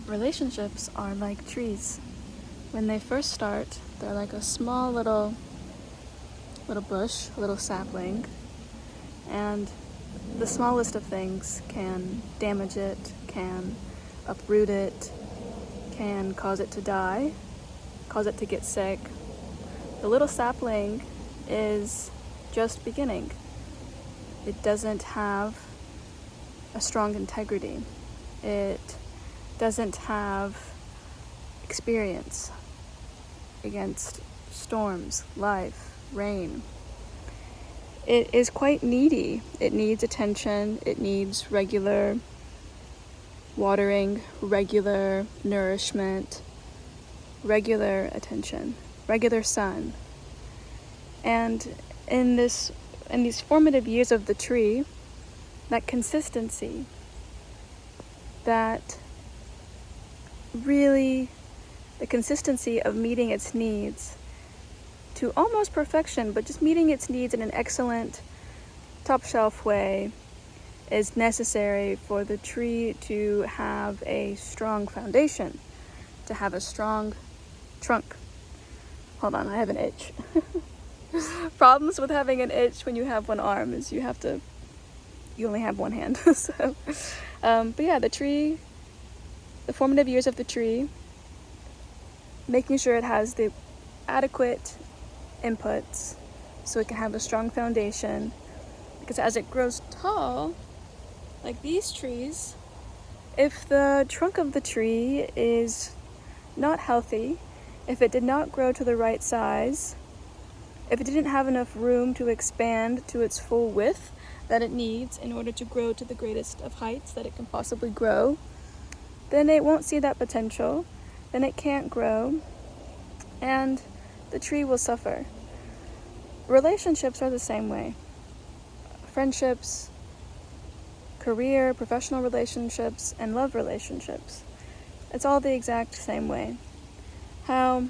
Relationships are like trees. When they first start, they're like a small little bush, a little sapling, and the smallest of things can damage it, can uproot it, can cause it to die, cause it to get sick. The little sapling is just beginning. It doesn't have a strong integrity. It doesn't have experience against storms, life, rain. It is quite needy. It needs attention. It needs regular watering, regular nourishment, regular attention, regular sun. And in these formative years of the tree, that consistency, that really the consistency of meeting its needs to almost perfection, but just meeting its needs in an excellent, top shelf way is necessary for the tree to have a strong foundation, to have a strong trunk. Hold on, I have an itch. Problems with having an itch when you have one arm is you only have one hand. But yeah, the tree, the formative years of the tree, making sure it has the adequate inputs so it can have a strong foundation, because as it grows tall, like these trees, if the trunk of the tree is not healthy, if it did not grow to the right size, if it didn't have enough room to expand to its full width that it needs in order to grow to the greatest of heights that it can possibly grow, then it won't see that potential, then it can't grow, and the tree will suffer. Relationships are the same way. Friendships, career, professional relationships, and love relationships. It's all the exact same way. How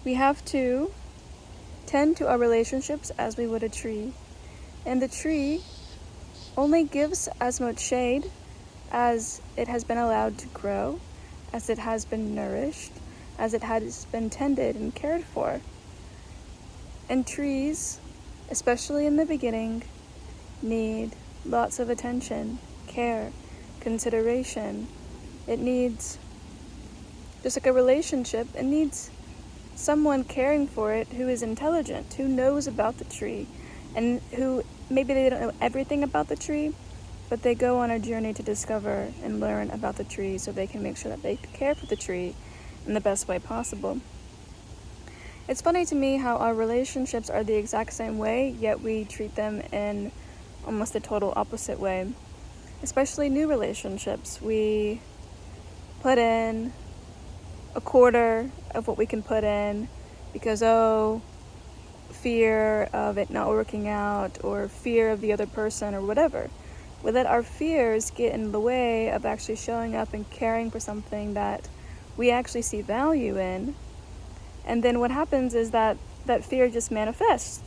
we have to tend to our relationships as we would a tree. And the tree only gives as much shade as it has been allowed to grow, as it has been nourished, as it has been tended and cared for. And trees, especially in the beginning, need lots of attention, care, consideration. It needs, just like a relationship, it needs someone caring for it who is intelligent, who knows about the tree, and who maybe they don't know everything about the tree, but they go on a journey to discover and learn about the tree so they can make sure that they care for the tree in the best way possible. It's funny to me how our relationships are the exact same way, yet we treat them in almost a total opposite way. Especially new relationships. We put in a quarter of what we can put in because, fear of it not working out or fear of the other person or whatever. We let our fears get in the way of actually showing up and caring for something that we actually see value in. And then what happens is that fear just manifests.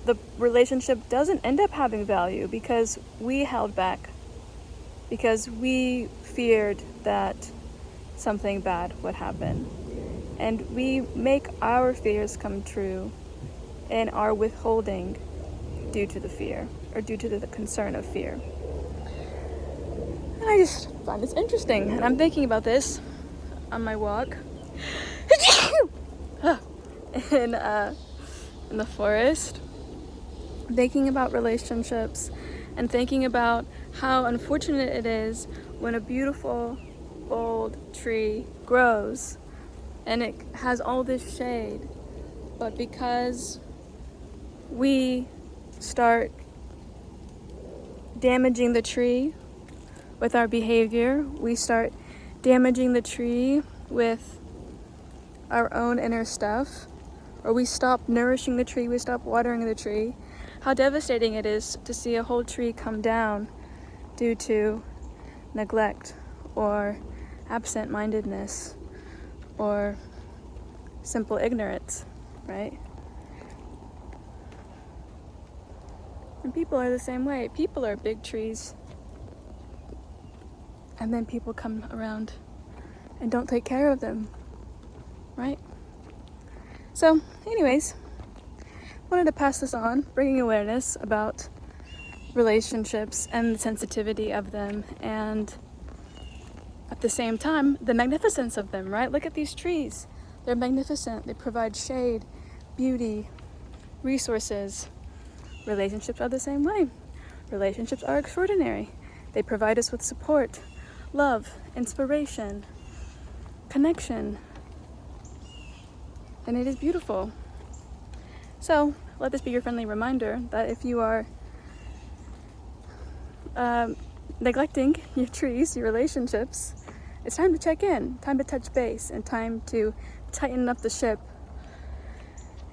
The relationship doesn't end up having value because we held back, because we feared that something bad would happen. And we make our fears come true in our withholding due to the fear, or due to the concern of fear. And I just find this interesting, and I'm thinking about this on my walk in the forest, thinking about relationships and thinking about how unfortunate it is when a beautiful old tree grows and it has all this shade, but because we start damaging the tree with our behavior, we start damaging the tree with our own inner stuff, or we stop nourishing the tree, we stop watering the tree, how devastating it is to see a whole tree come down due to neglect or absent-mindedness or simple ignorance, right? And people are the same way. People are big trees. and then people come around and don't take care of them, right? So, anyways, wanted to pass this on, bringing awareness about relationships and the sensitivity of them, and at the same time, the magnificence of them, right? Look at these trees. They're magnificent. They provide shade, beauty, resources. Relationships are the same way. Relationships are extraordinary. They provide us with support, love, inspiration, connection, and it is beautiful. So let this be your friendly reminder that if you are neglecting your trees, your relationships, it's time to check in, time to touch base, and time to tighten up the ship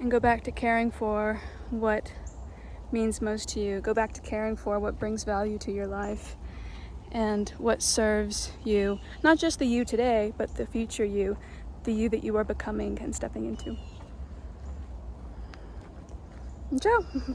and go back to caring for what means most to you. Go back to caring for what brings value to your life and what serves you, not just the you today, but the future you, the you that you are becoming and stepping into. Ciao.